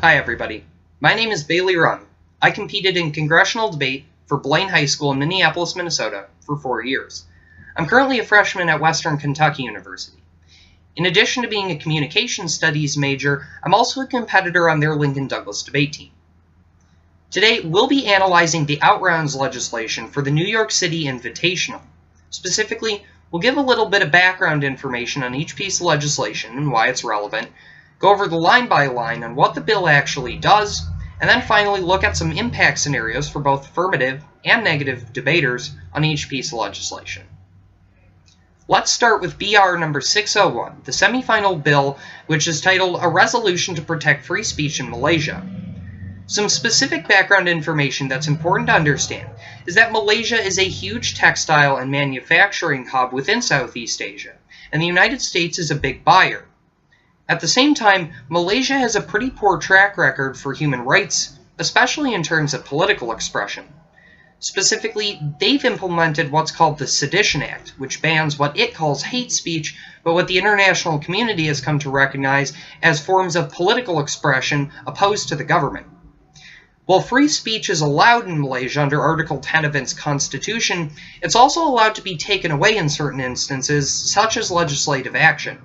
Hi everybody, my name is Bailey Rung. I competed in Congressional debate for Blaine High School in Minneapolis, Minnesota for 4 years. I'm currently a freshman at Western Kentucky University. In addition to being a communication studies major, I'm also a competitor on their Lincoln Douglas debate team. Today, we'll be analyzing the Outrounds legislation for the New York City Invitational. Specifically, we'll give a little bit of background information on each piece of legislation and why it's relevant, go over the line by line on what the bill actually does, and then finally look at some impact scenarios for both affirmative and negative debaters on each piece of legislation. Let's start with BR number 601, the semifinal bill, which is titled A Resolution to Protect Free Speech in Malaysia. Some specific background information that's important to understand is that Malaysia is a huge textile and manufacturing hub within Southeast Asia, and the United States is a big buyer. At the same time, Malaysia has a pretty poor track record for human rights, especially in terms of political expression. Specifically, they've implemented what's called the Sedition Act, which bans what it calls hate speech, but what the international community has come to recognize as forms of political expression opposed to the government. While free speech is allowed in Malaysia under Article 10 of its constitution, it's also allowed to be taken away in certain instances, such as legislative action.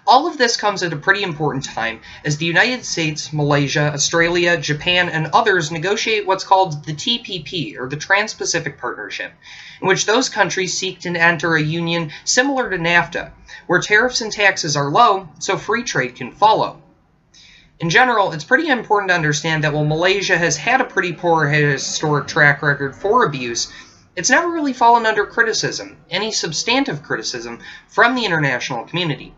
All of this comes at a pretty important time as the United States, Malaysia, Australia, Japan, and others negotiate what's called the TPP, or the Trans-Pacific Partnership, in which those countries seek to enter a union similar to NAFTA, where tariffs and taxes are low, so free trade can follow. In general, it's pretty important to understand that while Malaysia has had a pretty poor historic track record for abuse, it's never really fallen under criticism, any substantive criticism, from the international community.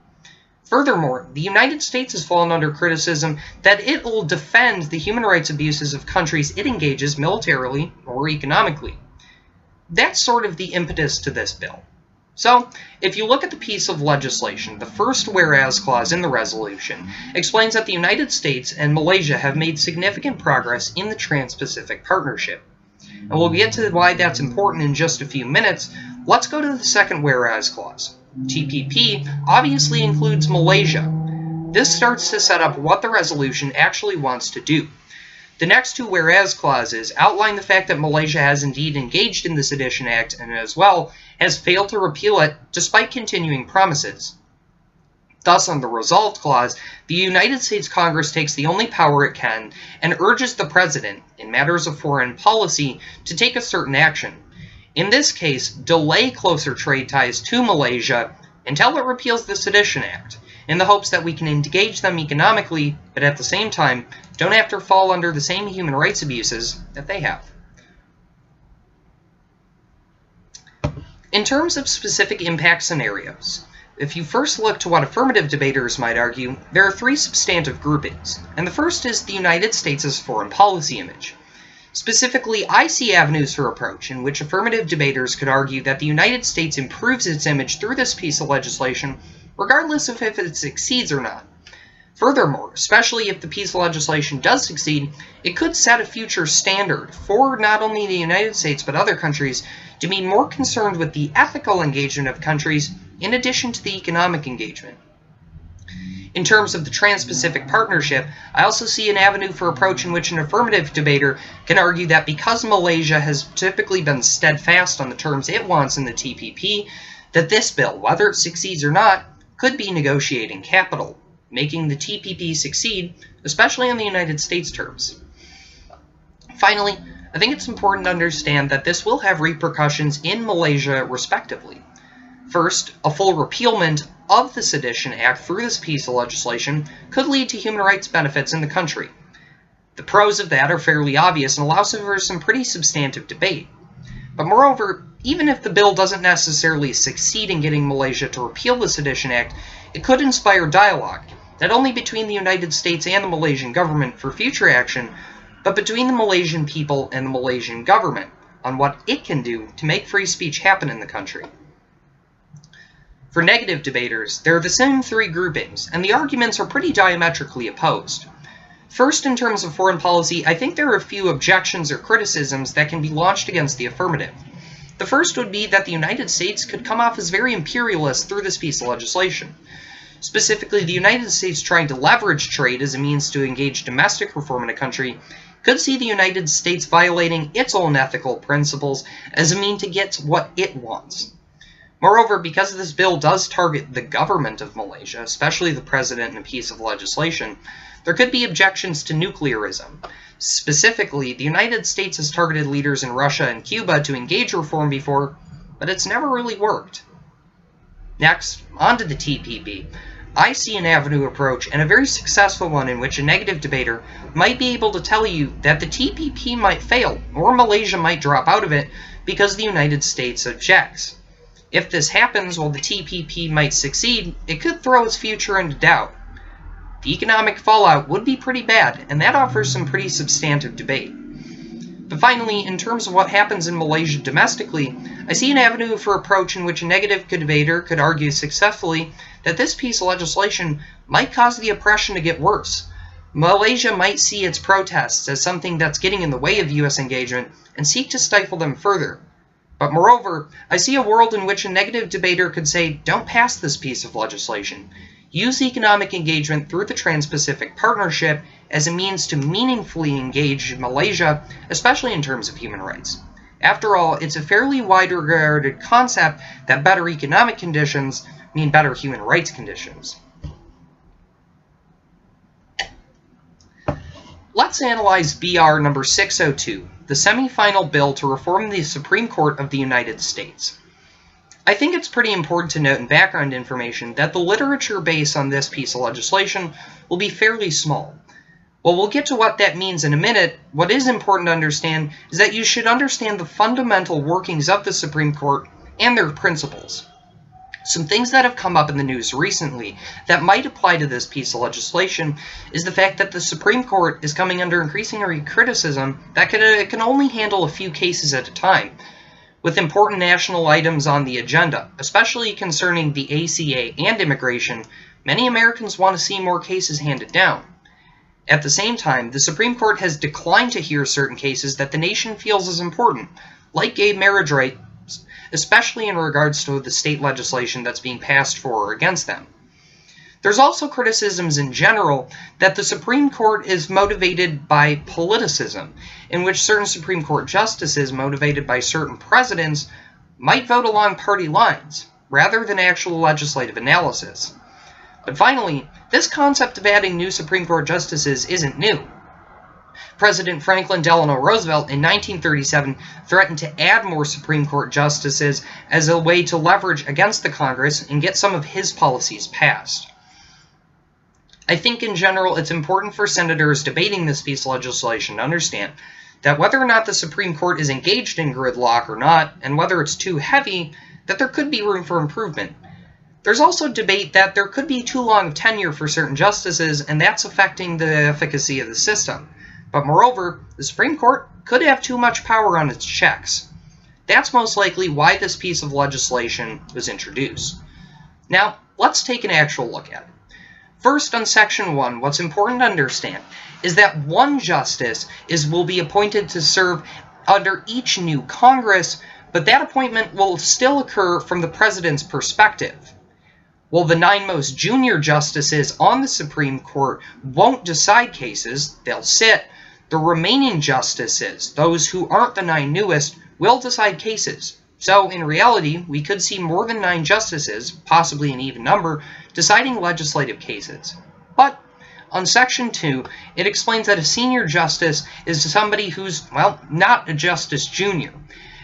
Furthermore, the United States has fallen under criticism that it will defend the human rights abuses of countries it engages militarily or economically. That's sort of the impetus to this bill. So, if you look at the piece of legislation, the first whereas clause in the resolution explains that the United States and Malaysia have made significant progress in the Trans-Pacific Partnership. And we'll get to why that's important in just a few minutes. Let's go to the second whereas clause. TPP obviously includes Malaysia. This starts to set up what the resolution actually wants to do. The next two whereas clauses outline the fact that Malaysia has indeed engaged in the Sedition Act and as well has failed to repeal it despite continuing promises. Thus, on the resolved clause, the United States Congress takes the only power it can and urges the President, in matters of foreign policy, to take a certain action. In this case, delay closer trade ties to Malaysia until it repeals the Sedition Act, in the hopes that we can engage them economically, but at the same time, don't have to fall under the same human rights abuses that they have. In terms of specific impact scenarios, if you first look to what affirmative debaters might argue, there are three substantive groupings, and the first is the United States' foreign policy image. Specifically, I see avenues for approach in which affirmative debaters could argue that the United States improves its image through this piece of legislation, regardless of if it succeeds or not. Furthermore, especially if the piece of legislation does succeed, it could set a future standard for not only the United States but other countries to be more concerned with the ethical engagement of countries in addition to the economic engagement. In terms of the Trans-Pacific Partnership, I also see an avenue for approach in which an affirmative debater can argue that because Malaysia has typically been steadfast on the terms it wants in the TPP, that this bill, whether it succeeds or not, could be negotiating capital, making the TPP succeed, especially on the United States terms. Finally, I think it's important to understand that this will have repercussions in Malaysia respectively. First, a full repealment of the Sedition Act through this piece of legislation could lead to human rights benefits in the country. The pros of that are fairly obvious and allows for some pretty substantive debate. But moreover, even if the bill doesn't necessarily succeed in getting Malaysia to repeal the Sedition Act, it could inspire dialogue, not only between the United States and the Malaysian government for future action, but between the Malaysian people and the Malaysian government on what it can do to make free speech happen in the country. For negative debaters, there are the same three groupings, and the arguments are pretty diametrically opposed. First, in terms of foreign policy, I think there are a few objections or criticisms that can be launched against the affirmative. The first would be that the United States could come off as very imperialist through this piece of legislation. Specifically, the United States trying to leverage trade as a means to engage domestic reform in a country could see the United States violating its own ethical principles as a means to get what it wants. Moreover, because this bill does target the government of Malaysia, especially the president in a piece of legislation, there could be objections to nuclearism. Specifically, the United States has targeted leaders in Russia and Cuba to engage reform before, but it's never really worked. Next, on to the TPP. I see an avenue approach, and a very successful one, in which a negative debater might be able to tell you that the TPP might fail, or Malaysia might drop out of it, because the United States objects. If this happens while the TPP might succeed, it could throw its future into doubt. The economic fallout would be pretty bad, and that offers some pretty substantive debate. But finally, in terms of what happens in Malaysia domestically, I see an avenue for approach in which a negative debater could argue successfully that this piece of legislation might cause the oppression to get worse. Malaysia might see its protests as something that's getting in the way of U.S. engagement and seek to stifle them further. But moreover, I see a world in which a negative debater could say, don't pass this piece of legislation. Use economic engagement through the Trans-Pacific Partnership as a means to meaningfully engage Malaysia, especially in terms of human rights. After all, it's a fairly wide-regarded concept that better economic conditions mean better human rights conditions. Let's analyze BR number 602, the semi-final bill to reform the Supreme Court of the United States. I think it's pretty important to note in background information that the literature base on this piece of legislation will be fairly small. While we'll get to what that means in a minute, what is important to understand is that you should understand the fundamental workings of the Supreme Court and their principles. Some things that have come up in the news recently that might apply to this piece of legislation is the fact that the Supreme Court is coming under increasing criticism that it can only handle a few cases at a time, with important national items on the agenda, especially concerning the ACA and immigration. Many Americans want to see more cases handed down. At the same time, the Supreme Court has declined to hear certain cases that the nation feels is important, like gay marriage rights, especially in regards to the state legislation that's being passed for or against them. There's also criticisms in general that the Supreme Court is motivated by politicism, in which certain Supreme Court justices motivated by certain presidents might vote along party lines, rather than actual legislative analysis. But finally, this concept of adding new Supreme Court justices isn't new. President Franklin Delano Roosevelt in 1937 threatened to add more Supreme Court justices as a way to leverage against the Congress and get some of his policies passed. I think in general it's important for senators debating this piece of legislation to understand that whether or not the Supreme Court is engaged in gridlock or not, and whether it's too heavy, that there could be room for improvement. There's also debate that there could be too long of tenure for certain justices, and that's affecting the efficacy of the system. But moreover, the Supreme Court could have too much power on its checks. That's most likely why this piece of legislation was introduced. Now, let's take an actual look at it. First, on Section 1, what's important to understand is that one justice will be appointed to serve under each new Congress, but that appointment will still occur from the president's perspective. While the 9 most junior justices on the Supreme Court won't decide cases, they'll sit, the remaining justices, those who aren't the 9 newest, will decide cases. So, in reality, we could see more than 9 justices, possibly an even number, deciding legislative cases. But, on Section 2, it explains that a senior justice is somebody who's, well, not a Justice Junior.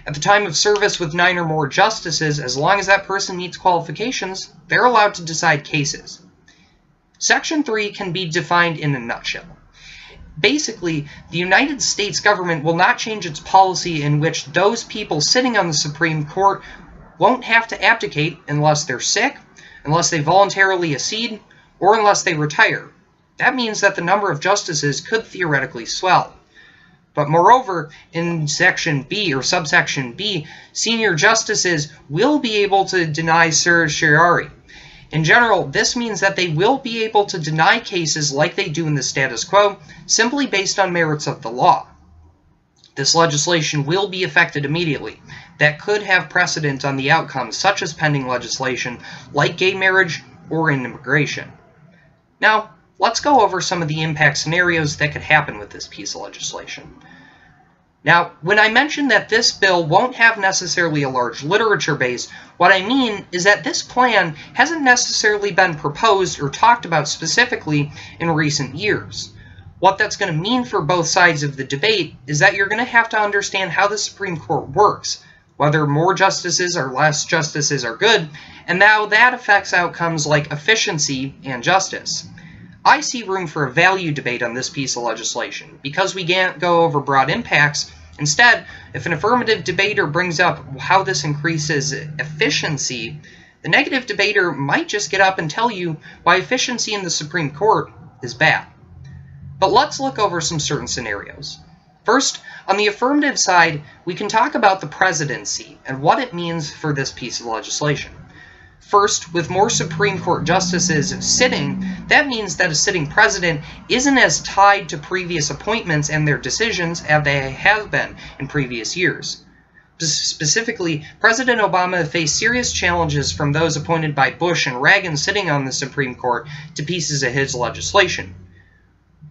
At the time of service with 9 or more justices, as long as that person meets qualifications, they're allowed to decide cases. Section 3 can be defined in a nutshell. Basically, the United States government will not change its policy in which those people sitting on the Supreme Court won't have to abdicate unless they're sick, unless they voluntarily accede, or unless they retire. That means that the number of justices could theoretically swell. But moreover, in Section B, or subsection B, senior justices will be able to deny certiorari. In general, this means that they will be able to deny cases like they do in the status quo, simply based on merits of the law. This legislation will be effected immediately. That could have precedent on the outcomes, such as pending legislation like gay marriage or in immigration. Now, let's go over some of the impact scenarios that could happen with this piece of legislation. Now, when I mention that this bill won't have necessarily a large literature base, what I mean is that this plan hasn't necessarily been proposed or talked about specifically in recent years. What that's going to mean for both sides of the debate is that you're going to have to understand how the Supreme Court works, whether more justices or less justices are good, and how that affects outcomes like efficiency and justice. I see room for a value debate on this piece of legislation, because we can't go over broad impacts. Instead, if an affirmative debater brings up how this increases efficiency, the negative debater might just get up and tell you why efficiency in the Supreme Court is bad. But let's look over some certain scenarios. First, on the affirmative side, we can talk about the presidency and what it means for this piece of legislation. First, with more Supreme Court justices sitting, that means that a sitting president isn't as tied to previous appointments and their decisions as they have been in previous years. Specifically, President Obama faced serious challenges from those appointed by Bush and Reagan sitting on the Supreme Court to pieces of his legislation.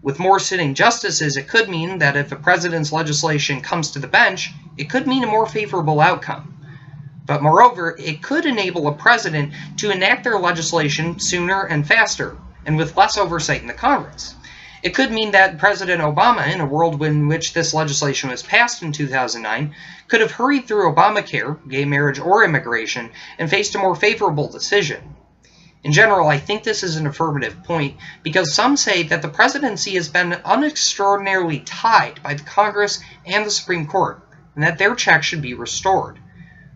With more sitting justices, it could mean that if a president's legislation comes to the bench, it could mean a more favorable outcome. But moreover, it could enable a president to enact their legislation sooner and faster, and with less oversight in the Congress. It could mean that President Obama, in a world in which this legislation was passed in 2009, could have hurried through Obamacare, gay marriage, or immigration, and faced a more favorable decision. In general, I think this is an affirmative point, because some say that the presidency has been unextraordinarily tied by the Congress and the Supreme Court, and that their check should be restored.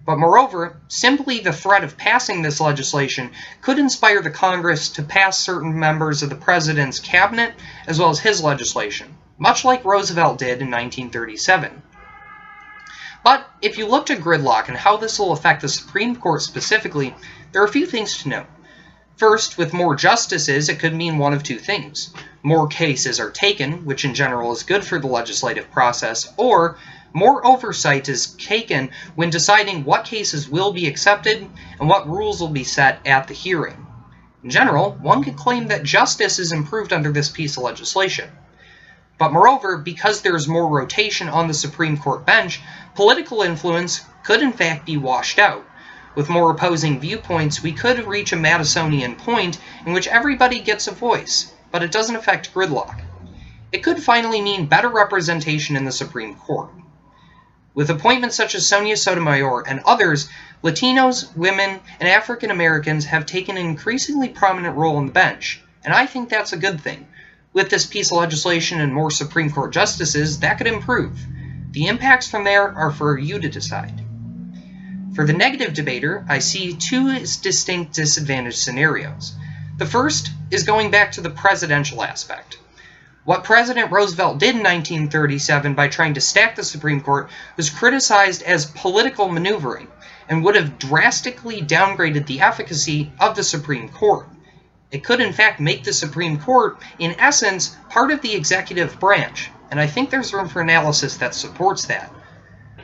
But moreover, simply the threat of passing this legislation could inspire the Congress to pass certain members of the president's cabinet as well as his legislation, much like Roosevelt did in 1937. But if you look to gridlock and how this will affect the Supreme Court specifically, there are a few things to note. First, with more justices, it could mean one of two things. More cases are taken, which in general is good for the legislative process, or more oversight is taken when deciding what cases will be accepted and what rules will be set at the hearing. In general, one could claim that justice is improved under this piece of legislation. But moreover, because there is more rotation on the Supreme Court bench, political influence could in fact be washed out. With more opposing viewpoints, we could reach a Madisonian point in which everybody gets a voice, but it doesn't affect gridlock. It could finally mean better representation in the Supreme Court. With appointments such as Sonia Sotomayor and others, Latinos, women, and African Americans have taken an increasingly prominent role on the bench, and I think that's a good thing. With this piece of legislation and more Supreme Court justices, that could improve. The impacts from there are for you to decide. For the negative debater, I see two distinct disadvantaged scenarios. The first is going back to the presidential aspect. What President Roosevelt did in 1937 by trying to stack the Supreme Court was criticized as political maneuvering and would have drastically downgraded the efficacy of the Supreme Court. It could in fact make the Supreme Court, in essence, part of the executive branch, and I think there's room for analysis that supports that.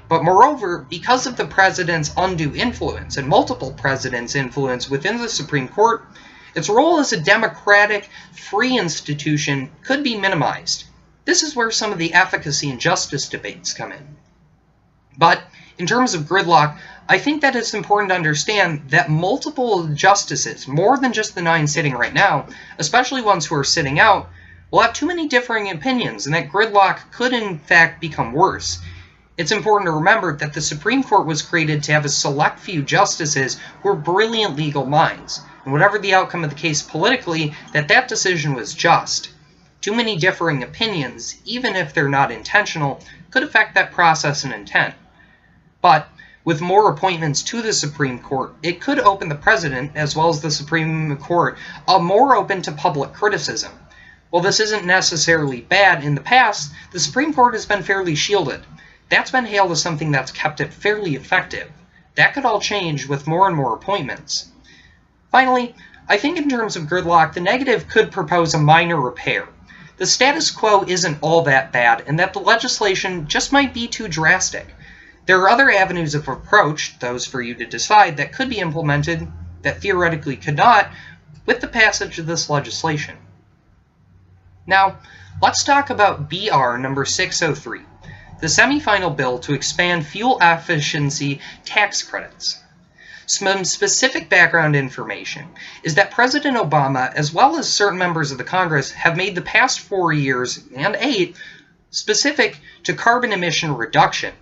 But moreover, because of the president's undue influence and multiple presidents' influence within the Supreme Court, its role as a democratic, free institution could be minimized. This is where some of the efficacy and justice debates come in. But in terms of gridlock, I think that it's important to understand that multiple justices, more than just the 9 sitting right now, especially ones who are sitting out, will have too many differing opinions, and that gridlock could in fact become worse. It's important to remember that the Supreme Court was created to have a select few justices who are brilliant legal minds, and whatever the outcome of the case politically, that decision was just. Too many differing opinions, even if they're not intentional, could affect that process and intent. But with more appointments to the Supreme Court, it could open the President, as well as the Supreme Court, more open to public criticism. While this isn't necessarily bad, in the past, the Supreme Court has been fairly shielded. That's been hailed as something that's kept it fairly effective. That could all change with more and more appointments. Finally, I think in terms of gridlock, the negative could propose a minor repair. The status quo isn't all that bad, and that the legislation just might be too drastic. There are other avenues of approach, those for you to decide, that could be implemented, that theoretically could not, with the passage of this legislation. Now, let's talk about BR number 603, the semifinal bill to expand fuel efficiency tax credits. Some specific background information is that President Obama, as well as certain members of the Congress, have made the past 4 years and 8 specific to carbon emission reduction.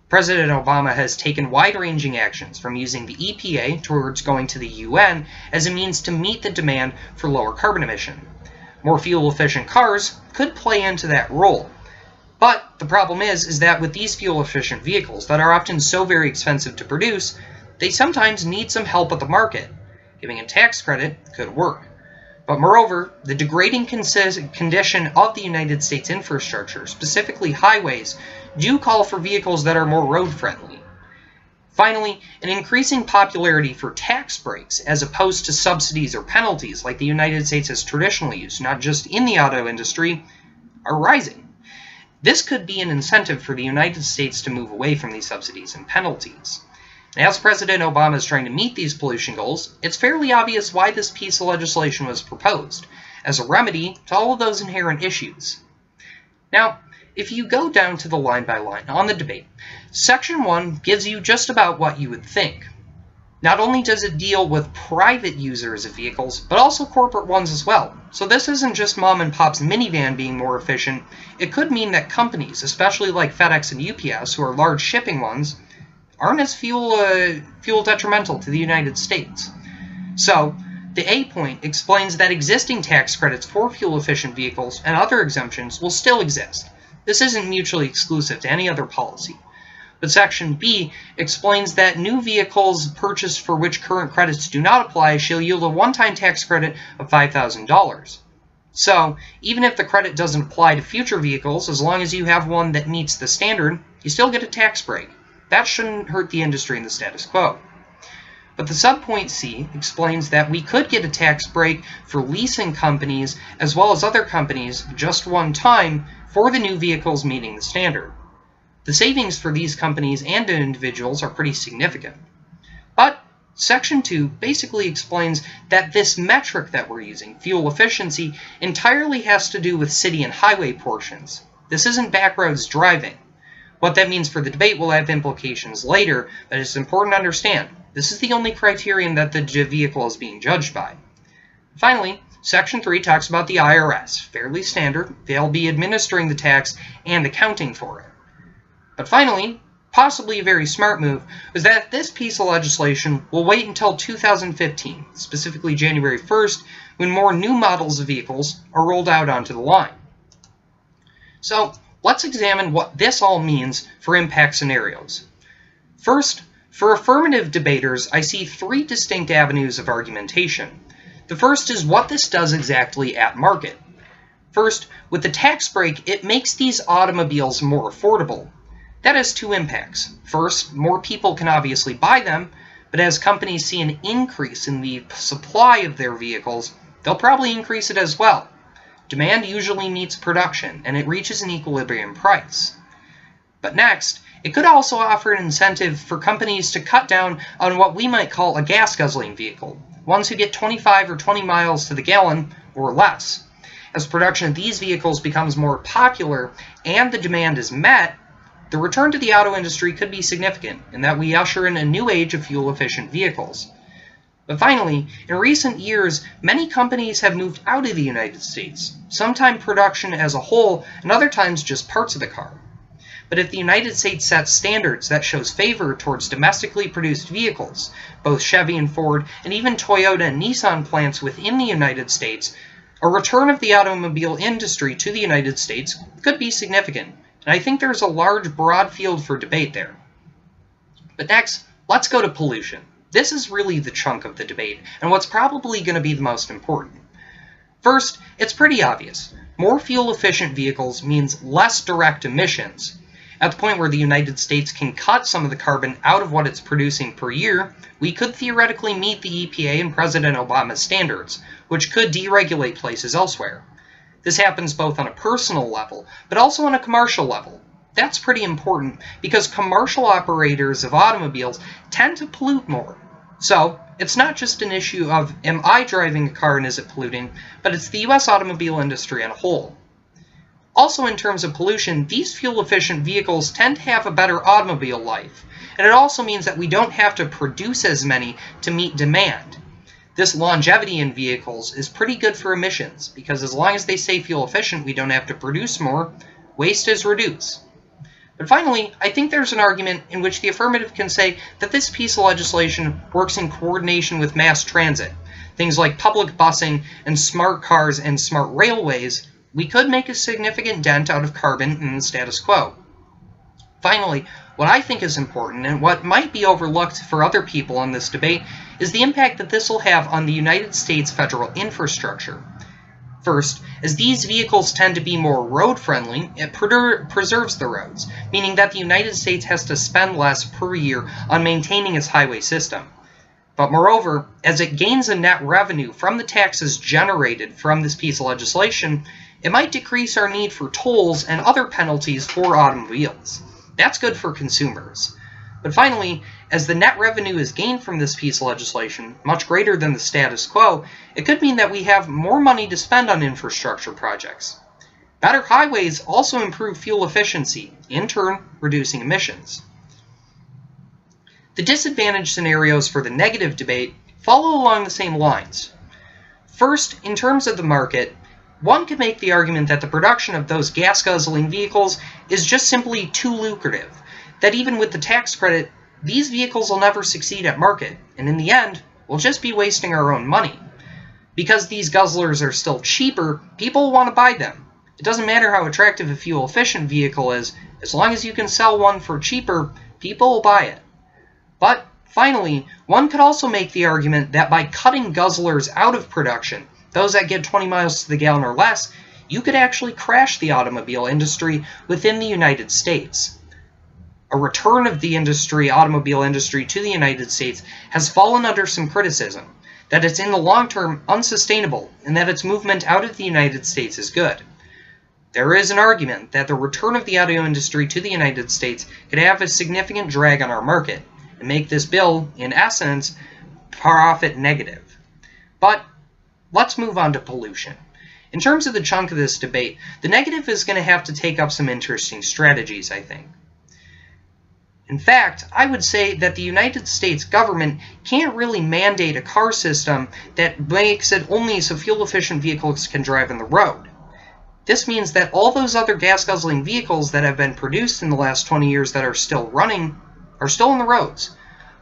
President Obama has taken wide-ranging actions, from using the EPA towards going to the UN as a means to meet the demand for lower carbon emission. More fuel-efficient cars could play into that role. But the problem is that with these fuel-efficient vehicles that are often so very expensive to produce, they sometimes need some help at the market. Giving a tax credit could work. But moreover, the degrading condition of the United States infrastructure, specifically highways, do call for vehicles that are more road-friendly. Finally, an increasing popularity for tax breaks as opposed to subsidies or penalties like the United States has traditionally used, not just in the auto industry, are rising. This could be an incentive for the United States to move away from these subsidies and penalties. As President Obama is trying to meet these pollution goals, it's fairly obvious why this piece of legislation was proposed, as a remedy to all of those inherent issues. Now, if you go down to the line by line on the debate, Section 1 gives you just about what you would think. Not only does it deal with private users of vehicles, but also corporate ones as well. So this isn't just mom and pop's minivan being more efficient. It could mean that companies, especially like FedEx and UPS, who are large shipping ones, aren't as fuel detrimental to the United States. So, the A point explains that existing tax credits for fuel-efficient vehicles and other exemptions will still exist. This isn't mutually exclusive to any other policy. But Section B explains that new vehicles purchased for which current credits do not apply shall yield a one-time tax credit of $5,000. So, even if the credit doesn't apply to future vehicles, as long as you have one that meets the standard, you still get a tax break. That shouldn't hurt the industry and the status quo. But the subpoint C explains that we could get a tax break for leasing companies as well as other companies just one time for the new vehicles meeting the standard. The savings for these companies and individuals are pretty significant. But Section 2 basically explains that this metric that we're using, fuel efficiency, entirely has to do with city and highway portions. This isn't backroads driving. What that means for the debate will have implications later, but it's important to understand this is the only criterion that the vehicle is being judged by. Finally, Section 3 talks about the IRS, fairly standard. They'll be administering the tax and accounting for it. But finally, possibly a very smart move, was that this piece of legislation will wait until 2015, specifically January 1st, when more new models of vehicles are rolled out onto the line. So, let's examine what this all means for impact scenarios. First, for affirmative debaters, I see 3 distinct avenues of argumentation. The first is what this does exactly at market. First, with the tax break, it makes these automobiles more affordable. That has 2 impacts. First, more people can obviously buy them, but as companies see an increase in the supply of their vehicles, they'll probably increase it as well. Demand usually meets production, and it reaches an equilibrium price. But next, it could also offer an incentive for companies to cut down on what we might call a gas-guzzling vehicle, ones who get 25 or 20 miles to the gallon or less. As production of these vehicles becomes more popular and the demand is met, the return to the auto industry could be significant in that we usher in a new age of fuel-efficient vehicles. But finally, in recent years, many companies have moved out of the United States, sometimes production as a whole, and other times just parts of the car. But if the United States sets standards that shows favor towards domestically produced vehicles, both Chevy and Ford, and even Toyota and Nissan plants within the United States, a return of the automobile industry to the United States could be significant, and I think there's a large, broad field for debate there. But next, let's go to pollution. This is really the chunk of the debate, and what's probably going to be the most important. First, it's pretty obvious. More fuel-efficient vehicles means less direct emissions. At the point where the United States can cut some of the carbon out of what it's producing per year, we could theoretically meet the EPA and President Obama's standards, which could deregulate places elsewhere. This happens both on a personal level, but also on a commercial level. That's pretty important because commercial operators of automobiles tend to pollute more. So, it's not just an issue of, am I driving a car and is it polluting, but it's the U.S. automobile industry as a whole. Also, in terms of pollution, these fuel-efficient vehicles tend to have a better automobile life, and it also means that we don't have to produce as many to meet demand. This longevity in vehicles is pretty good for emissions, because as long as they stay fuel-efficient, we don't have to produce more, waste is reduced. But finally, I think there's an argument in which the affirmative can say that this piece of legislation works in coordination with mass transit. Things like public busing and smart cars and smart railways, we could make a significant dent out of carbon in the status quo. Finally, what I think is important, and what might be overlooked for other people in this debate, is the impact that this will have on the United States federal infrastructure. First, as these vehicles tend to be more road-friendly, it preserves the roads, meaning that the United States has to spend less per year on maintaining its highway system. But moreover, as it gains a net revenue from the taxes generated from this piece of legislation, it might decrease our need for tolls and other penalties for automobiles. That's good for consumers. But finally, as the net revenue is gained from this piece of legislation, much greater than the status quo, it could mean that we have more money to spend on infrastructure projects. Better highways also improve fuel efficiency, in turn reducing emissions. The disadvantage scenarios for the negative debate follow along the same lines. First, in terms of the market, one could make the argument that the production of those gas-guzzling vehicles is just simply too lucrative, that even with the tax credit, these vehicles will never succeed at market, and in the end, we'll just be wasting our own money. Because these guzzlers are still cheaper, people will want to buy them. It doesn't matter how attractive a fuel-efficient vehicle is, as long as you can sell one for cheaper, people will buy it. But, finally, one could also make the argument that by cutting guzzlers out of production, those that get 20 miles to the gallon or less, you could actually crash the automobile industry within the United States. A return of the automobile industry to the United States has fallen under some criticism, that it's in the long term unsustainable, and that its movement out of the United States is good. There is an argument that the return of the auto industry to the United States could have a significant drag on our market, and make this bill, in essence, profit negative. But let's move on to pollution. In terms of the chunk of this debate, the negative is going to have to take up some interesting strategies, I think. In fact, I would say that the United States government can't really mandate a car system that makes it only so fuel-efficient vehicles can drive on the road. This means that all those other gas-guzzling vehicles that have been produced in the last 20 years that are still running are still on the roads.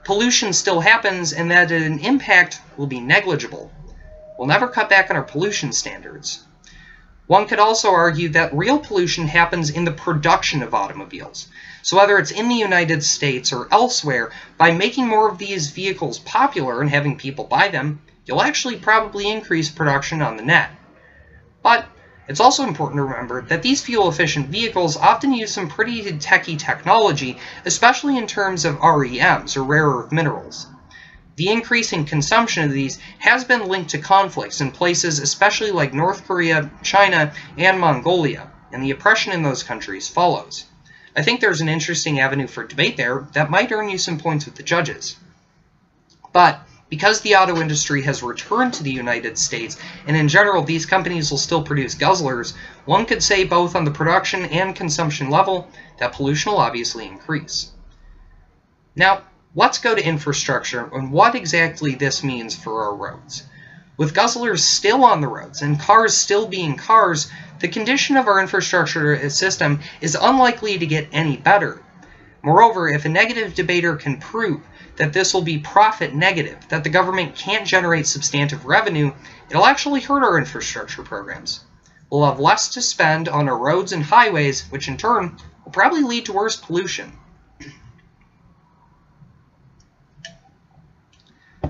Pollution still happens, and that an impact will be negligible. We'll never cut back on our pollution standards. One could also argue that real pollution happens in the production of automobiles. So whether it's in the United States or elsewhere, by making more of these vehicles popular and having people buy them, you'll actually probably increase production on the net. But it's also important to remember that these fuel-efficient vehicles often use some pretty techy technology, especially in terms of REMs, or rare earth minerals. The increase in consumption of these has been linked to conflicts in places especially like North Korea, China, and Mongolia, and the oppression in those countries follows. I think there's an interesting avenue for debate there that might earn you some points with the judges. But because the auto industry has returned to the United States, and in general these companies will still produce guzzlers, one could say both on the production and consumption level that pollution will obviously increase. Now, let's go to infrastructure and what exactly this means for our roads. With guzzlers still on the roads and cars still being cars, the condition of our infrastructure system is unlikely to get any better. Moreover, if a negative debater can prove that this will be profit negative, that the government can't generate substantive revenue, it'll actually hurt our infrastructure programs. We'll have less to spend on our roads and highways, which in turn will probably lead to worse pollution.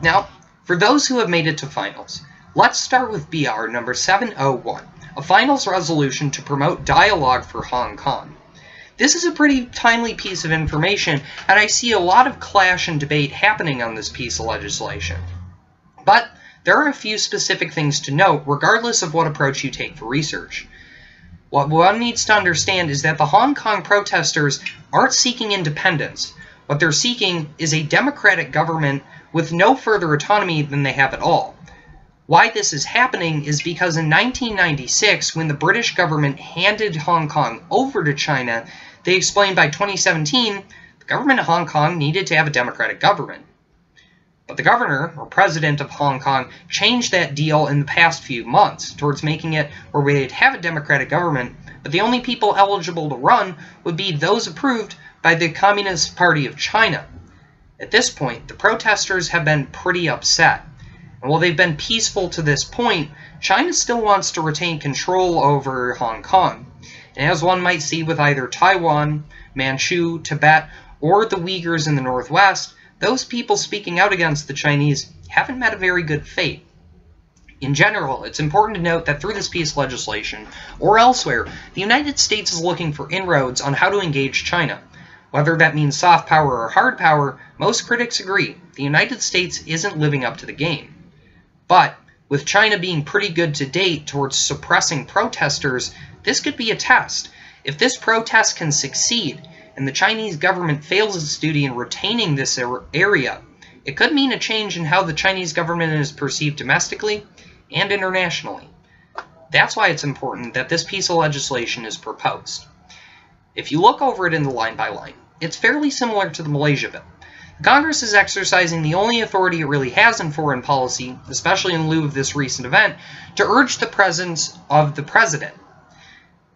Now, for those who have made it to finals, let's start with BR number 701, a finals resolution to promote dialogue for Hong Kong. This is a pretty timely piece of information, and I see a lot of clash and debate happening on this piece of legislation. But there are a few specific things to note, regardless of what approach you take for research. What one needs to understand is that the Hong Kong protesters aren't seeking independence. What they're seeking is a democratic government with no further autonomy than they have at all. Why this is happening is because in 1996, when the British government handed Hong Kong over to China, they explained by 2017 the government of Hong Kong needed to have a democratic government. But the governor, or president of Hong Kong, changed that deal in the past few months towards making it where we'd have a democratic government, but the only people eligible to run would be those approved by the Communist Party of China. At this point, the protesters have been pretty upset. And while they've been peaceful to this point, China still wants to retain control over Hong Kong. And as one might see with either Taiwan, Manchu, Tibet, or the Uyghurs in the Northwest, those people speaking out against the Chinese haven't met a very good fate. In general, it's important to note that through this piece of legislation, or elsewhere, the United States is looking for inroads on how to engage China. Whether that means soft power or hard power, most critics agree the United States isn't living up to the game. But, with China being pretty good to date towards suppressing protesters, this could be a test. If this protest can succeed, and the Chinese government fails its duty in retaining this area, it could mean a change in how the Chinese government is perceived domestically and internationally. That's why it's important that this piece of legislation is proposed. If you look over it in the line by line, it's fairly similar to the Malaysia bill. Congress is exercising the only authority it really has in foreign policy, especially in lieu of this recent event, to urge the presence of the president.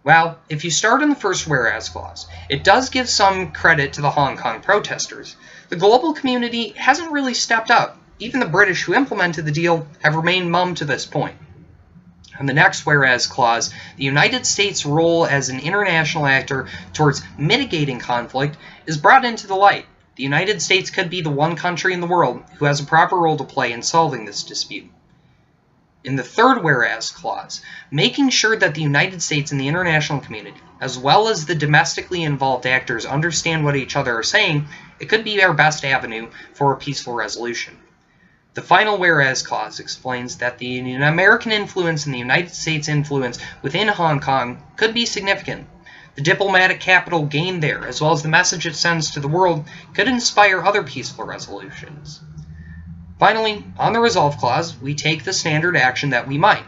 Well, if you start in the first whereas clause, it does give some credit to the Hong Kong protesters. The global community hasn't really stepped up. Even the British who implemented the deal have remained mum to this point. In the next whereas clause, the United States' role as an international actor towards mitigating conflict is brought into the light. The United States could be the one country in the world who has a proper role to play in solving this dispute. In the third whereas clause, making sure that the United States and the international community, as well as the domestically involved actors, understand what each other are saying, it could be our best avenue for a peaceful resolution. The final whereas clause explains that the American influence and the United States influence within Hong Kong could be significant. The diplomatic capital gained there, as well as the message it sends to the world, could inspire other peaceful resolutions. Finally, on the resolve clause, we take the standard action that we might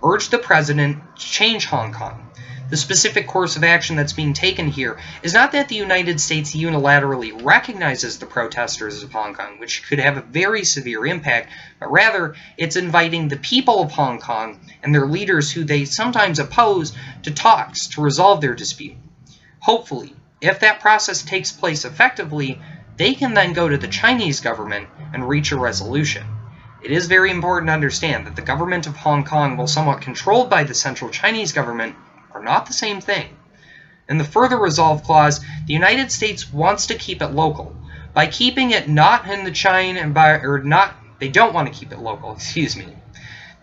urge the president to change Hong Kong. The specific course of action that's being taken here is not that the United States unilaterally recognizes the protesters of Hong Kong, which could have a very severe impact, but rather it's inviting the people of Hong Kong and their leaders who they sometimes oppose to talks to resolve their dispute. Hopefully, if that process takes place effectively, they can then go to the Chinese government and reach a resolution. It is very important to understand that the government of Hong Kong, while somewhat controlled by the central Chinese government, are not the same thing. In the further resolve clause, the United States wants to keep it local. By keeping it not in the China they don't want to keep it local, excuse me.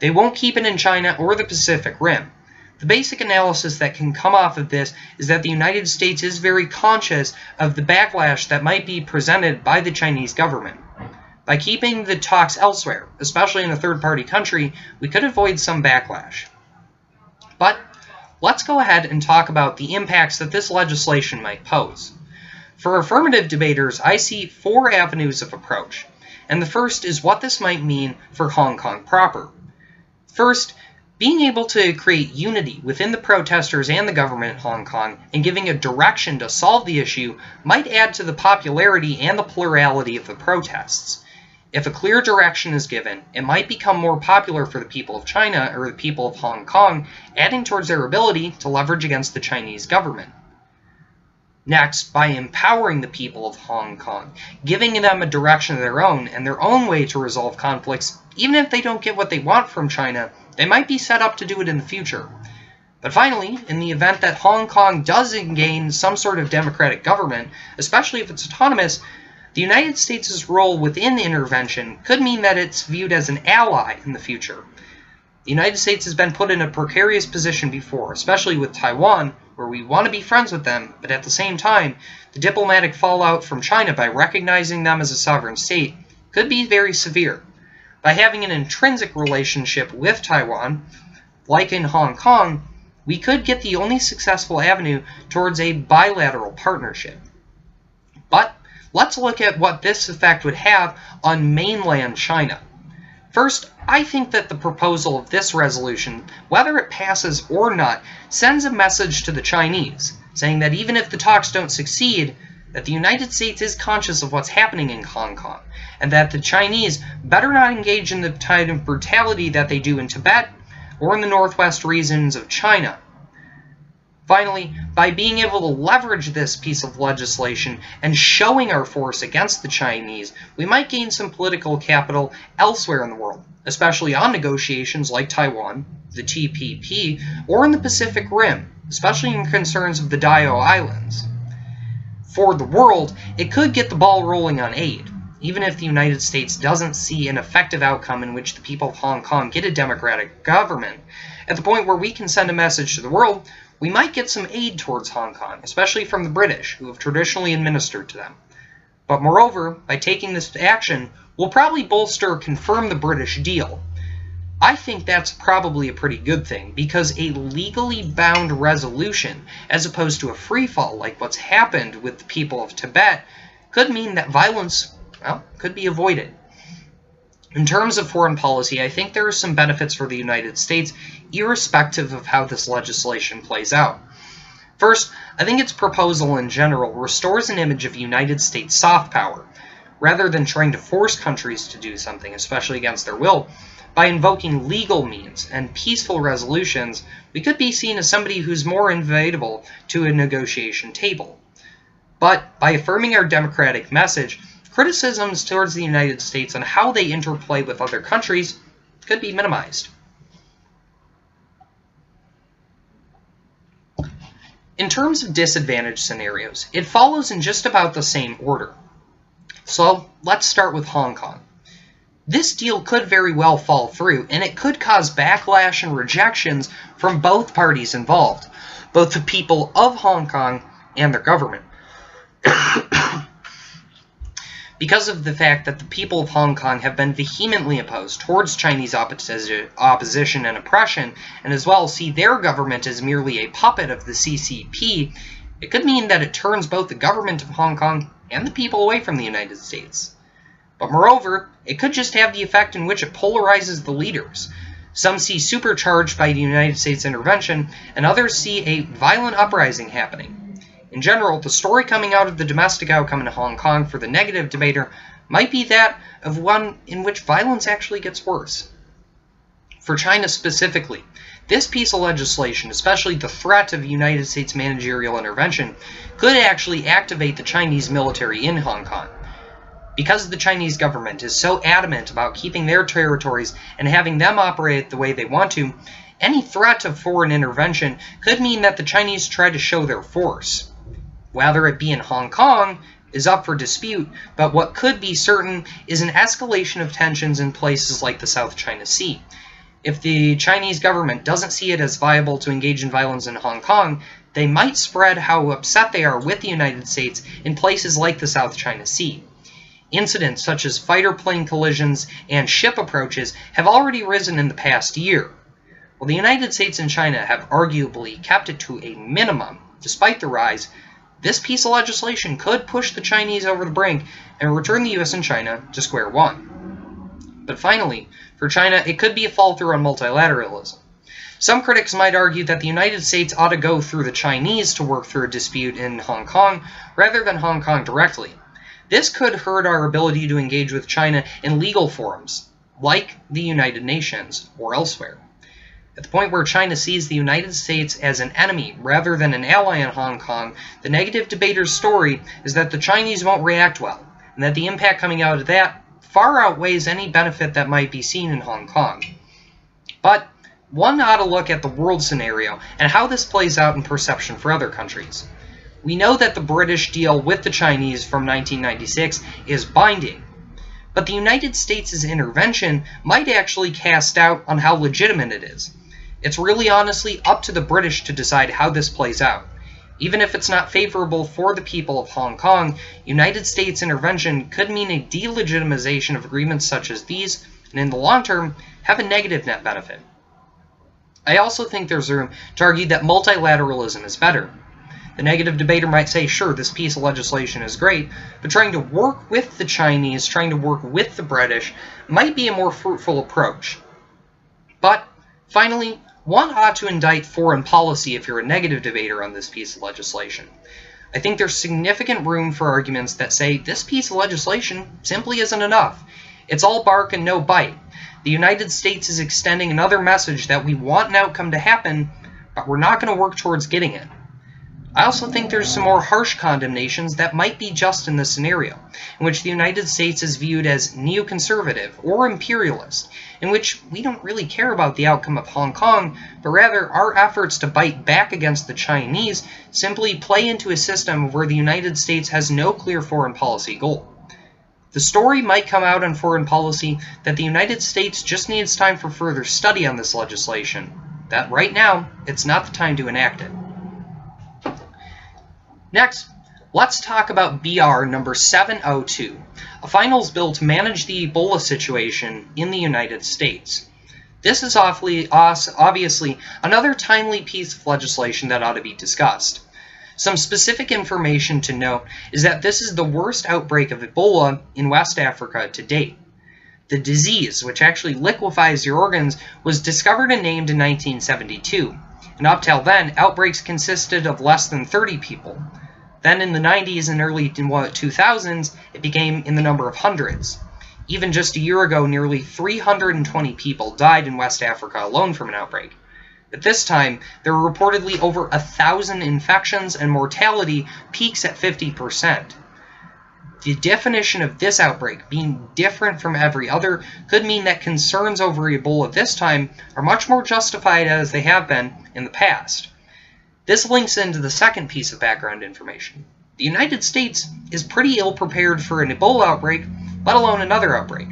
They won't keep it in China or the Pacific Rim. The basic analysis that can come off of this is that the United States is very conscious of the backlash that might be presented by the Chinese government. By keeping the talks elsewhere, especially in a third-party country, we could avoid some backlash. But let's go ahead and talk about the impacts that this legislation might pose. For affirmative debaters, I see 4 avenues of approach, and the first is what this might mean for Hong Kong proper. First, being able to create unity within the protesters and the government in Hong Kong and giving a direction to solve the issue might add to the popularity and the plurality of the protests. If a clear direction is given, it might become more popular for the people of China or the people of Hong Kong, adding towards their ability to leverage against the Chinese government. Next, by empowering the people of Hong Kong, giving them a direction of their own and their own way to resolve conflicts, even if they don't get what they want from China, they might be set up to do it in the future. But finally, in the event that Hong Kong does gain some sort of democratic government, especially if it's autonomous, the United States' role within the intervention could mean that it's viewed as an ally in the future. The United States has been put in a precarious position before, especially with Taiwan, where we want to be friends with them, but at the same time, the diplomatic fallout from China by recognizing them as a sovereign state could be very severe. By having an intrinsic relationship with Taiwan, like in Hong Kong, we could get the only successful avenue towards a bilateral partnership. But let's look at what this effect would have on mainland China. First, I think that the proposal of this resolution, whether it passes or not, sends a message to the Chinese, saying that even if the talks don't succeed, that the United States is conscious of what's happening in Hong Kong, and that the Chinese better not engage in the kind of brutality that they do in Tibet or in the northwest regions of China. Finally, by being able to leverage this piece of legislation and showing our force against the Chinese, we might gain some political capital elsewhere in the world, especially on negotiations like Taiwan, the TPP, or in the Pacific Rim, especially in concerns of the Diaoyu Islands. For the world, it could get the ball rolling on aid, even if the United States doesn't see an effective outcome in which the people of Hong Kong get a democratic government. At the point where we can send a message to the world, we might get some aid towards Hong Kong, especially from the British, who have traditionally administered to them. But moreover, by taking this action, we'll probably bolster or confirm the British deal. I think that's probably a pretty good thing, because a legally bound resolution, as opposed to a free-fall like what's happened with the people of Tibet, could mean that violence, well, could be avoided. In terms of foreign policy, I think there are some benefits for the United States, irrespective of how this legislation plays out. First, I think its proposal in general restores an image of United States soft power, rather than trying to force countries to do something, especially against their will. By invoking legal means and peaceful resolutions, we could be seen as somebody who's more invitable to a negotiation table. But by affirming our democratic message, criticisms towards the United States on how they interplay with other countries could be minimized. In terms of disadvantaged scenarios, it follows in just about the same order. So let's start with Hong Kong. This deal could very well fall through, and it could cause backlash and rejections from both parties involved, both the people of Hong Kong and their government. Because of the fact that the people of Hong Kong have been vehemently opposed towards Chinese opposition and oppression, and as well see their government as merely a puppet of the CCP, it could mean that it turns both the government of Hong Kong and the people away from the United States. But moreover, it could just have the effect in which it polarizes the leaders. Some see supercharged by the United States intervention, and others see a violent uprising happening. In general, the story coming out of the domestic outcome in Hong Kong for the negative debater might be that of one in which violence actually gets worse. For China specifically, this piece of legislation, especially the threat of United States managerial intervention, could actually activate the Chinese military in Hong Kong. Because the Chinese government is so adamant about keeping their territories and having them operate the way they want to, any threat of foreign intervention could mean that the Chinese try to show their force. Whether it be in Hong Kong is up for dispute, but what could be certain is an escalation of tensions in places like the South China Sea. If the Chinese government doesn't see it as viable to engage in violence in Hong Kong, they might spread how upset they are with the United States in places like the South China Sea. Incidents such as fighter plane collisions and ship approaches have already risen in the past year. While the United States and China have arguably kept it to a minimum, despite the rise, this piece of legislation could push the Chinese over the brink and return the US and China to square one. But finally, for China, it could be a fall through on multilateralism. Some critics might argue that the United States ought to go through the Chinese to work through a dispute in Hong Kong rather than Hong Kong directly. This could hurt our ability to engage with China in legal forums, like the United Nations or elsewhere. At the point where China sees the United States as an enemy rather than an ally in Hong Kong, the negative debater's story is that the Chinese won't react well, and that the impact coming out of that far outweighs any benefit that might be seen in Hong Kong. But one ought to look at the world scenario and how this plays out in perception for other countries. We know that the British deal with the Chinese from 1996 is binding, but the United States' intervention might actually cast doubt on how legitimate it is. It's really honestly up to the British to decide how this plays out. Even if it's not favorable for the people of Hong Kong, United States intervention could mean a delegitimization of agreements such as these, and in the long term, have a negative net benefit. I also think there's room to argue that multilateralism is better. The negative debater might say, sure, this piece of legislation is great, but trying to work with the Chinese, trying to work with the British, might be a more fruitful approach. But, finally, one ought to indict foreign policy if you're a negative debater on this piece of legislation. I think there's significant room for arguments that say this piece of legislation simply isn't enough. It's all bark and no bite. The United States is extending another message that we want an outcome to happen, but we're not going to work towards getting it. I also think there's some more harsh condemnations that might be just in this scenario, in which the United States is viewed as neoconservative or imperialist, in which we don't really care about the outcome of Hong Kong, but rather our efforts to bite back against the Chinese simply play into a system where the United States has no clear foreign policy goal. The story might come out on foreign policy that the United States just needs time for further study on this legislation, that right now it's not the time to enact it. Next, let's talk about BR number 702, a finals bill to manage the Ebola situation in the United States. This is obviously another timely piece of legislation that ought to be discussed. Some specific information to note is that this is the worst outbreak of Ebola in West Africa to date. The disease, which actually liquefies your organs, was discovered and named in 1972, and up till then, outbreaks consisted of less than 30 people. Then in the 90s and early 2000s, it became in the number of hundreds. Even just a year ago, nearly 320 people died in West Africa alone from an outbreak. At this time, there were reportedly over 1,000 infections, and mortality peaks at 50%. The definition of this outbreak being different from every other could mean that concerns over Ebola this time are much more justified as they have been in the past. This links into the second piece of background information. The United States is pretty ill prepared for an Ebola outbreak, let alone another outbreak.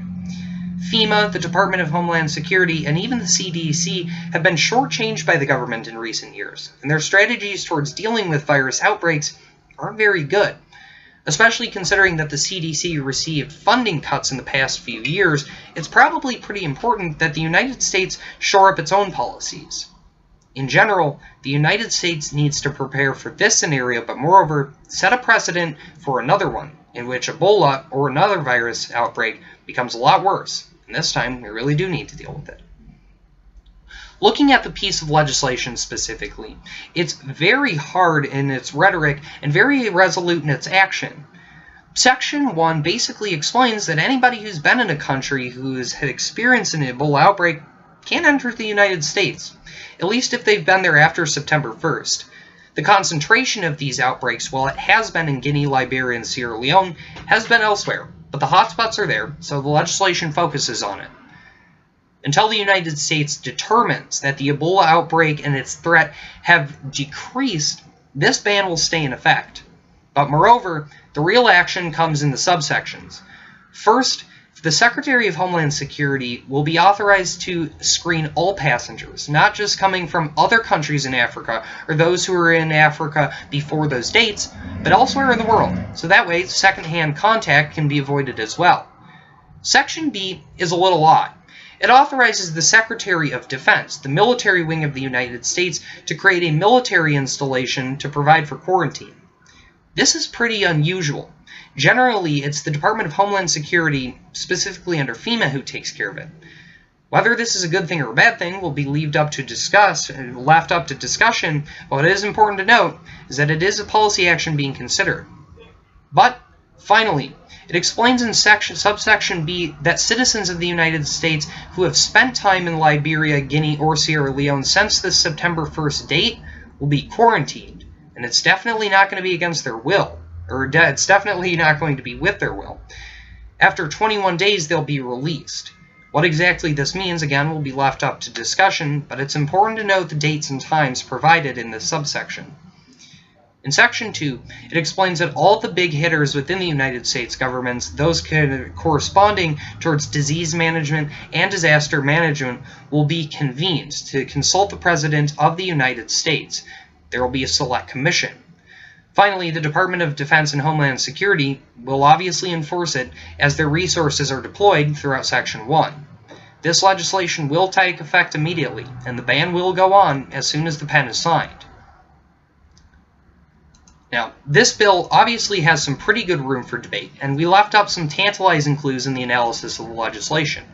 FEMA, the Department of Homeland Security, and even the CDC have been shortchanged by the government in recent years, and their strategies towards dealing with virus outbreaks aren't very good. Especially considering that the CDC received funding cuts in the past few years, it's probably pretty important that the United States shore up its own policies. In general, the United States needs to prepare for this scenario, but moreover, set a precedent for another one, in which Ebola or another virus outbreak becomes a lot worse, and this time we really do need to deal with it. Looking at the piece of legislation specifically, it's very hard in its rhetoric and very irresolute in its action. Section 1 basically explains that anybody who's been in a country who's had experienced an Ebola outbreak can't enter the United States, at least if they've been there after September 1st. The concentration of these outbreaks, while it has been in Guinea, Liberia, and Sierra Leone, has been elsewhere, but the hotspots are there, so the legislation focuses on it. Until the United States determines that the Ebola outbreak and its threat have decreased, this ban will stay in effect. But moreover, the real action comes in the subsections. First, the Secretary of Homeland Security will be authorized to screen all passengers, not just coming from other countries in Africa or those who are in Africa before those dates, but elsewhere in the world, so that way second-hand contact can be avoided as well. Section B is a little odd. It authorizes the Secretary of Defense, the military wing of the United States, to create a military installation to provide for quarantine. This is pretty unusual. Generally, it's the Department of Homeland Security, specifically under FEMA, who takes care of it. Whether this is a good thing or a bad thing will be left up to discussion, but what is important to note is that it is a policy action being considered. But, finally, it explains in subsection B that citizens of the United States who have spent time in Liberia, Guinea, or Sierra Leone since the September 1st date will be quarantined, and it's definitely not going to be against their will. It's definitely not going to be with their will. After 21 days, they'll be released. What exactly this means, again, will be left up to discussion, but it's important to note the dates and times provided in this subsection. In Section 2, it explains that all the big hitters within the United States governments, those corresponding towards disease management and disaster management, will be convened to consult the President of the United States. There will be a select commission. Finally, the Department of Defense and Homeland Security will obviously enforce it as their resources are deployed throughout Section 1. This legislation will take effect immediately, and the ban will go on as soon as the pen is signed. Now, this bill obviously has some pretty good room for debate, and we left up some tantalizing clues in the analysis of the legislation.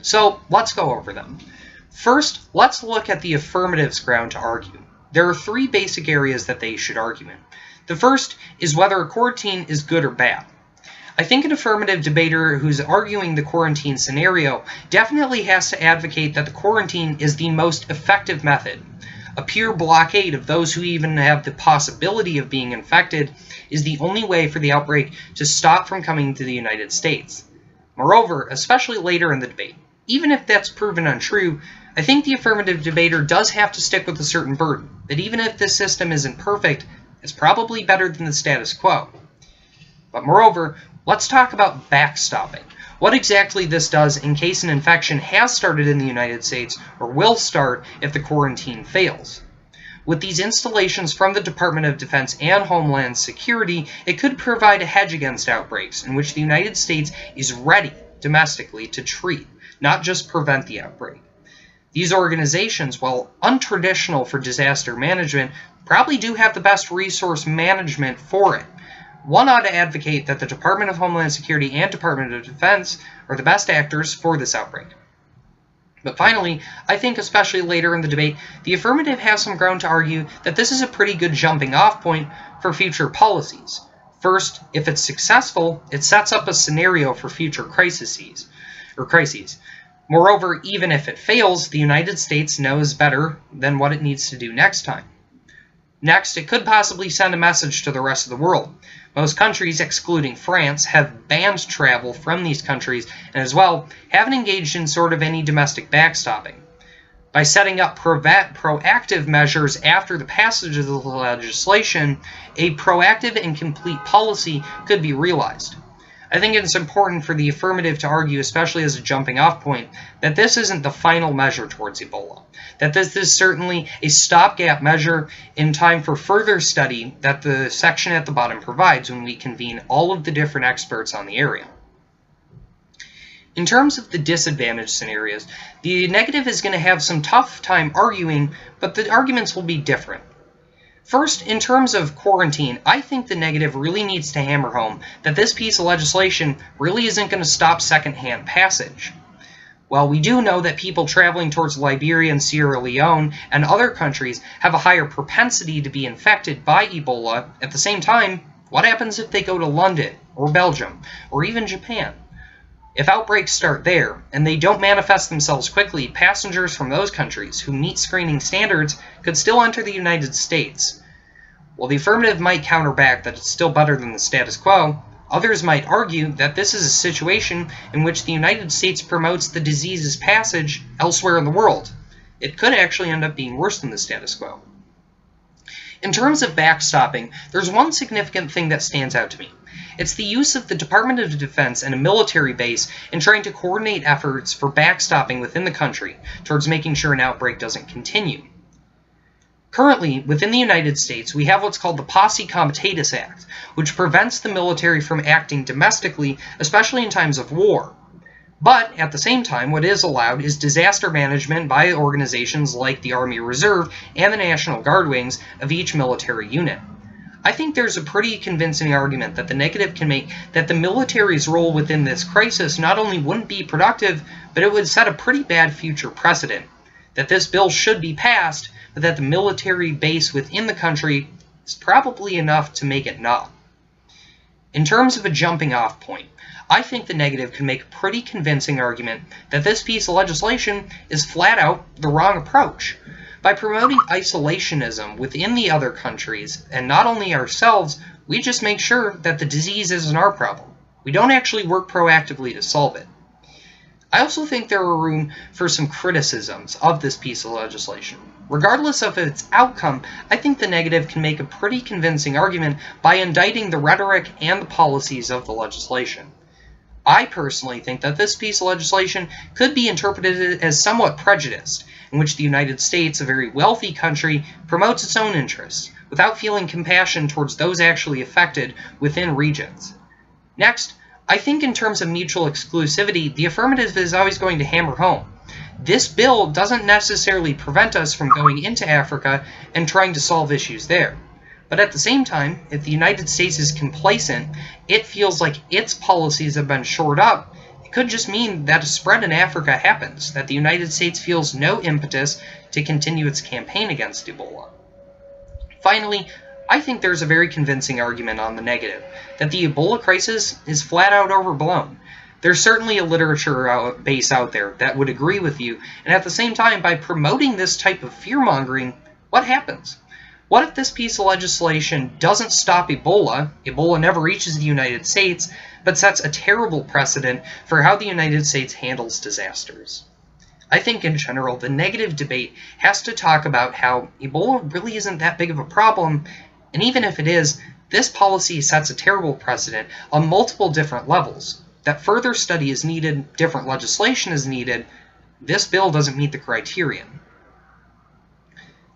So, let's go over them. First, let's look at the affirmative's ground to argue. There are three basic areas that they should argue in. The first is whether a quarantine is good or bad. I think an affirmative debater who's arguing the quarantine scenario definitely has to advocate that the quarantine is the most effective method. A pure blockade of those who even have the possibility of being infected is the only way for the outbreak to stop from coming to the United States. Moreover, especially later in the debate, even if that's proven untrue, I think the affirmative debater does have to stick with a certain burden, that even if this system isn't perfect, it's probably better than the status quo. But moreover, let's talk about backstopping. What exactly this does in case an infection has started in the United States or will start if the quarantine fails. With these installations from the Department of Defense and Homeland Security, it could provide a hedge against outbreaks in which the United States is ready domestically to treat, not just prevent the outbreak. These organizations, while untraditional for disaster management, probably do have the best resource management for it. One ought to advocate that the Department of Homeland Security and Department of Defense are the best actors for this outbreak. But finally, I think especially later in the debate, the affirmative has some ground to argue that this is a pretty good jumping off point for future policies. First, if it's successful, it sets up a scenario for future crises. Moreover, even if it fails, the United States knows better than what it needs to do next time. Next, it could possibly send a message to the rest of the world. Most countries, excluding France, have banned travel from these countries and as well haven't engaged in sort of any domestic backstopping. By setting up proactive measures after the passage of the legislation, a proactive and complete policy could be realized. I think it's important for the affirmative to argue, especially as a jumping off point, that this isn't the final measure towards Ebola, that this is certainly a stopgap measure in time for further study that the section at the bottom provides when we convene all of the different experts on the area. In terms of the disadvantaged scenarios, the negative is going to have some tough time arguing, but the arguments will be different. First, in terms of quarantine, I think the negative really needs to hammer home that this piece of legislation really isn't going to stop secondhand passage. While we do know that people traveling towards Liberia and Sierra Leone and other countries have a higher propensity to be infected by Ebola, at the same time, what happens if they go to London or Belgium or even Japan? If outbreaks start there, and they don't manifest themselves quickly, passengers from those countries who meet screening standards could still enter the United States. While the affirmative might counter back that it's still better than the status quo, others might argue that this is a situation in which the United States promotes the disease's passage elsewhere in the world. It could actually end up being worse than the status quo. In terms of backstopping, there's one significant thing that stands out to me. It's the use of the Department of Defense and a military base in trying to coordinate efforts for backstopping within the country towards making sure an outbreak doesn't continue. Currently, within the United States, we have what's called the Posse Comitatus Act, which prevents the military from acting domestically, especially in times of war. But, at the same time, what is allowed is disaster management by organizations like the Army Reserve and the National Guard wings of each military unit. I think there's a pretty convincing argument that the negative can make that the military's role within this crisis not only wouldn't be productive, but it would set a pretty bad future precedent. That this bill should be passed, but that the military base within the country is probably enough to make it not. In terms of a jumping off point, I think the negative can make a pretty convincing argument that this piece of legislation is flat out the wrong approach. By promoting isolationism within the other countries, and not only ourselves, we just make sure that the disease isn't our problem. We don't actually work proactively to solve it. I also think there are room for some criticisms of this piece of legislation. Regardless of its outcome, I think the negative can make a pretty convincing argument by indicting the rhetoric and the policies of the legislation. I personally think that this piece of legislation could be interpreted as somewhat prejudiced, in which the United States, a very wealthy country, promotes its own interests, without feeling compassion towards those actually affected within regions. Next, I think in terms of mutual exclusivity, the affirmative is always going to hammer home. This bill doesn't necessarily prevent us from going into Africa and trying to solve issues there. But at the same time, if the United States is complacent, it feels like its policies have been shored up, it could just mean that a spread in Africa happens, that the United States feels no impetus to continue its campaign against Ebola. Finally, I think there's a very convincing argument on the negative, that the Ebola crisis is flat out overblown. There's certainly a literature base out there that would agree with you, and at the same time, by promoting this type of fear-mongering, what happens? What if this piece of legislation doesn't stop Ebola, Ebola never reaches the United States, but sets a terrible precedent for how the United States handles disasters? I think in general, the negative debate has to talk about how Ebola really isn't that big of a problem, and even if it is, this policy sets a terrible precedent on multiple different levels. That further study is needed, different legislation is needed. This bill doesn't meet the criterion.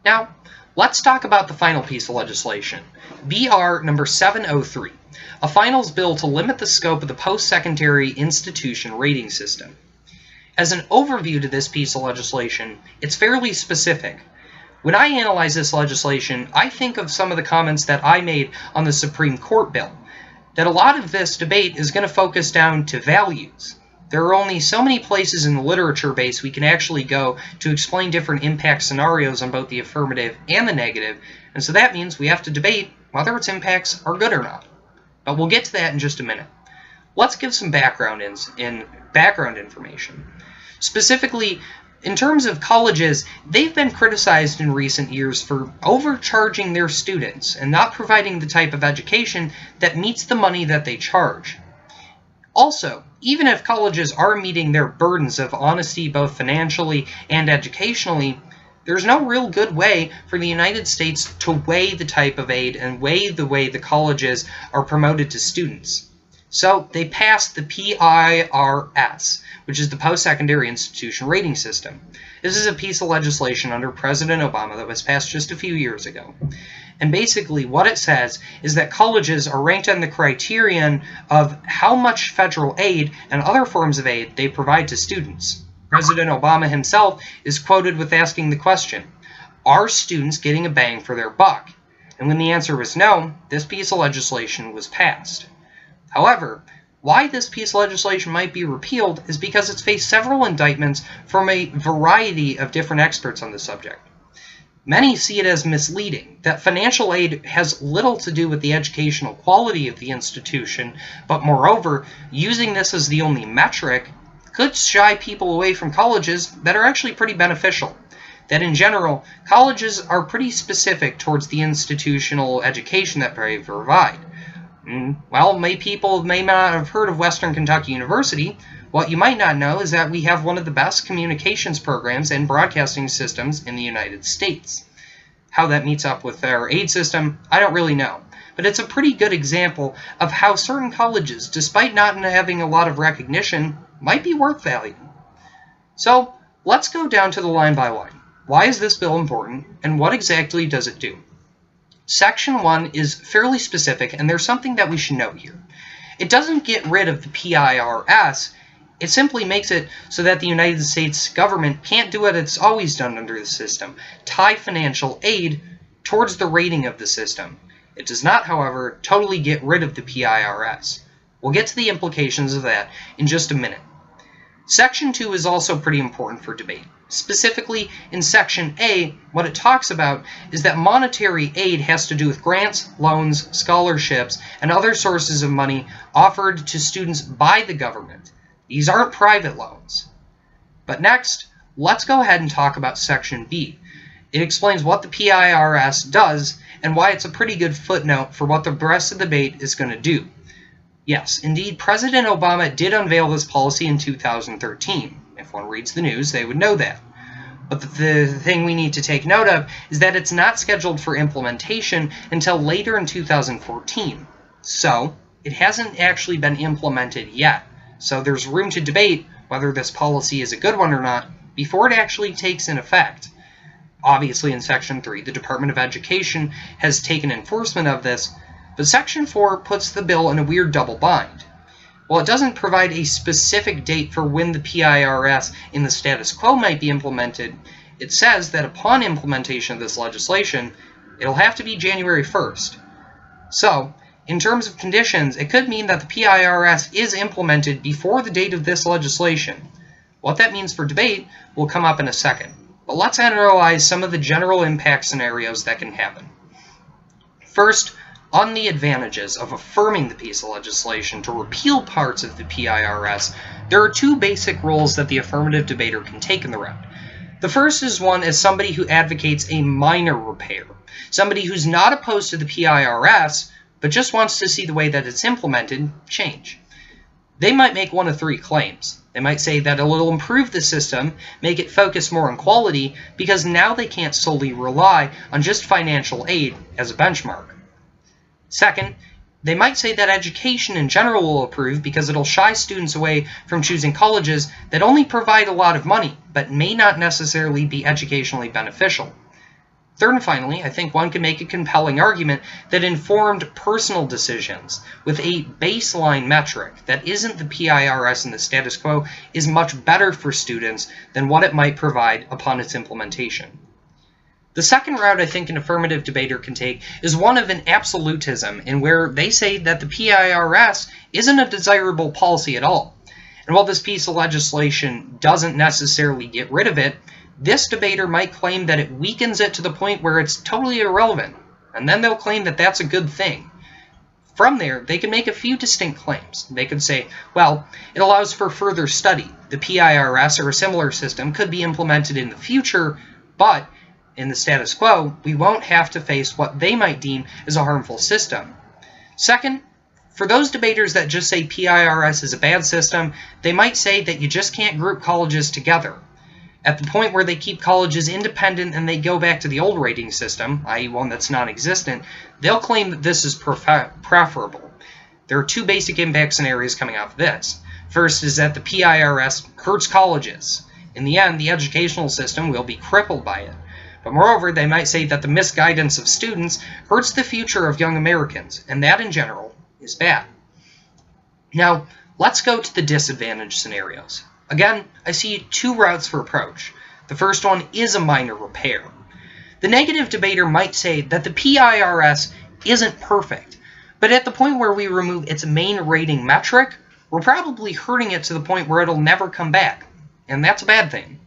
Now, let's talk about the final piece of legislation, BR number 703, a finals bill to limit the scope of the post-secondary institution rating system. As an overview to this piece of legislation, it's fairly specific. When I analyze this legislation, I think of some of the comments that I made on the Supreme Court bill, that a lot of this debate is going to focus down to values. There are only so many places in the literature base we can actually go to explain different impact scenarios on both the affirmative and the negative, and so that means we have to debate whether its impacts are good or not. But we'll get to that in just a minute. Let's give some background information. Specifically, in terms of colleges, they've been criticized in recent years for overcharging their students and not providing the type of education that meets the money that they charge. Also, even if colleges are meeting their burdens of honesty both financially and educationally, there's no real good way for the United States to weigh the type of aid and weigh the way the colleges are promoted to students. So they passed the PIRS, which is the Postsecondary Institution Rating System. This is a piece of legislation under President Obama that was passed just a few years ago. And basically what it says is that colleges are ranked on the criterion of how much federal aid and other forms of aid they provide to students. President Obama himself is quoted with asking the question, are students getting a bang for their buck? And when the answer was no, this piece of legislation was passed. However, why this piece of legislation might be repealed is because it's faced several indictments from a variety of different experts on the subject. Many see it as misleading, that financial aid has little to do with the educational quality of the institution, but moreover, using this as the only metric could shy people away from colleges that are actually pretty beneficial. That in general, colleges are pretty specific towards the institutional education that they provide. Well, people may not have heard of Western Kentucky University. What you might not know is that we have one of the best communications programs and broadcasting systems in the United States. How that meets up with our aid system, I don't really know. But it's a pretty good example of how certain colleges, despite not having a lot of recognition, might be worth value. So, let's go down to the line by line. Why is this bill important, and what exactly does it do? Section 1 is fairly specific, and there's something that we should note here. It doesn't get rid of the PIRS, it simply makes it so that the United States government can't do what it's always done under the system, tie financial aid towards the rating of the system. It does not, however, totally get rid of the PIRS. We'll get to the implications of that in just a minute. Section 2 is also pretty important for debate. Specifically, in Section A, what it talks about is that monetary aid has to do with grants, loans, scholarships, and other sources of money offered to students by the government. These aren't private loans. But next, let's go ahead and talk about Section B. It explains what the PIRS does and why it's a pretty good footnote for what the rest of the debate is going to do. Yes, indeed, President Obama did unveil this policy in 2013. If one reads the news, they would know that. But the thing we need to take note of is that it's not scheduled for implementation until later in 2014. So, it hasn't actually been implemented yet. So there's room to debate whether this policy is a good one or not before it actually takes in effect. Obviously, in Section 3, the Department of Education has taken enforcement of this, but Section 4 puts the bill in a weird double bind. While it doesn't provide a specific date for when the PIRS in the status quo might be implemented, it says that upon implementation of this legislation, It'll have to be January 1st. So, in terms of conditions, it could mean that the PIRS is implemented before the date of this legislation. What that means for debate will come up in a second. But let's analyze some of the general impact scenarios that can happen. First, on the advantages of affirming the piece of legislation to repeal parts of the PIRS, there are two basic roles that the affirmative debater can take in the round. The first is one as somebody who advocates a minor repair, somebody who's not opposed to the PIRS, but just wants to see the way that it's implemented change. They might make one of three claims. They might say that it will improve the system, make it focus more on quality, because now they can't solely rely on just financial aid as a benchmark. Second, they might say that education in general will improve because it'll shy students away from choosing colleges that only provide a lot of money, but may not necessarily be educationally beneficial. Third and finally, I think one can make a compelling argument that informed personal decisions with a baseline metric that isn't the PIRS and the status quo is much better for students than what it might provide upon its implementation. The second route I think an affirmative debater can take is one of an absolutism, in where they say that the PIRS isn't a desirable policy at all. And while this piece of legislation doesn't necessarily get rid of it, this debater might claim that it weakens it to the point where it's totally irrelevant, and then they'll claim that that's a good thing. From there, they can make a few distinct claims. They could say, well, it allows for further study. The PIRS or a similar system could be implemented in the future, but in the status quo, we won't have to face what they might deem as a harmful system. Second, for those debaters that just say PIRS is a bad system, they might say that you just can't group colleges together. At the point where they keep colleges independent and they go back to the old rating system, i.e. one that's non-existent, they'll claim that this is preferable. There are two basic impact scenarios coming out of this. First is that the PIRS hurts colleges. In the end, the educational system will be crippled by it. But moreover, they might say that the misguidance of students hurts the future of young Americans, and that in general is bad. Now, let's go to the disadvantage scenarios. Again, I see two routes for approach. The first one is a minor repair. The negative debater might say that the PIRS isn't perfect, but at the point where we remove its main rating metric, we're probably hurting it to the point where it'll never come back, and that's a bad thing.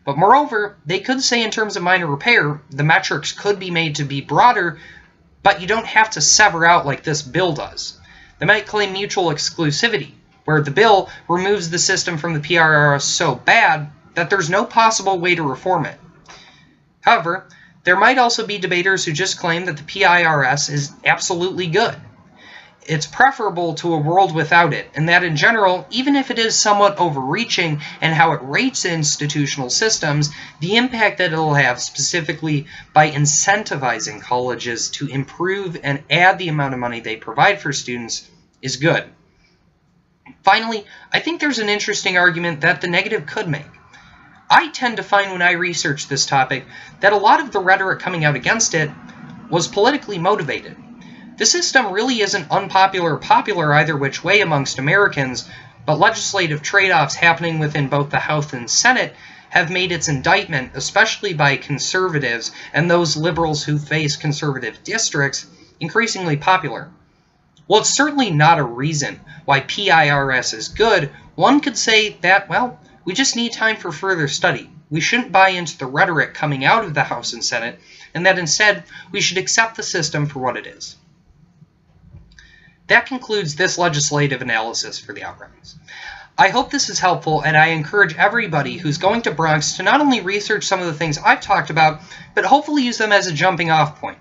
But moreover, they could say in terms of minor repair, the metrics could be made to be broader, but you don't have to sever out like this bill does. They might claim mutual exclusivity, where the bill removes the system from the PIRS so bad that there's no possible way to reform it. However, there might also be debaters who just claim that the PIRS is absolutely good. It's preferable to a world without it, and that in general, even if it is somewhat overreaching in how it rates institutional systems, the impact that it'll have specifically by incentivizing colleges to improve and add the amount of money they provide for students is good. Finally, I think there's an interesting argument that the negative could make. I tend to find when I research this topic that a lot of the rhetoric coming out against it was politically motivated. The system really isn't unpopular or popular either which way amongst Americans, but legislative trade-offs happening within both the House and Senate have made its indictment, especially by conservatives and those liberals who face conservative districts, increasingly popular. While it's certainly not a reason why PIRS is good, one could say that, well, we just need time for further study. We shouldn't buy into the rhetoric coming out of the House and Senate, and that instead we should accept the system for what it is. That concludes this legislative analysis for the Outrunnings. I hope this is helpful, and I encourage everybody who's going to Bronx to not only research some of the things I've talked about, but hopefully use them as a jumping-off point.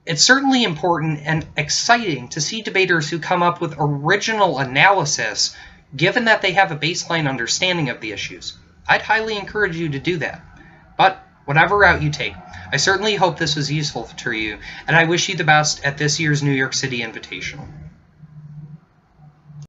It's certainly important and exciting to see debaters who come up with original analysis, given that they have a baseline understanding of the issues. I'd highly encourage you to do that. But whatever route you take, I certainly hope this was useful to you, and I wish you the best at this year's New York City Invitational.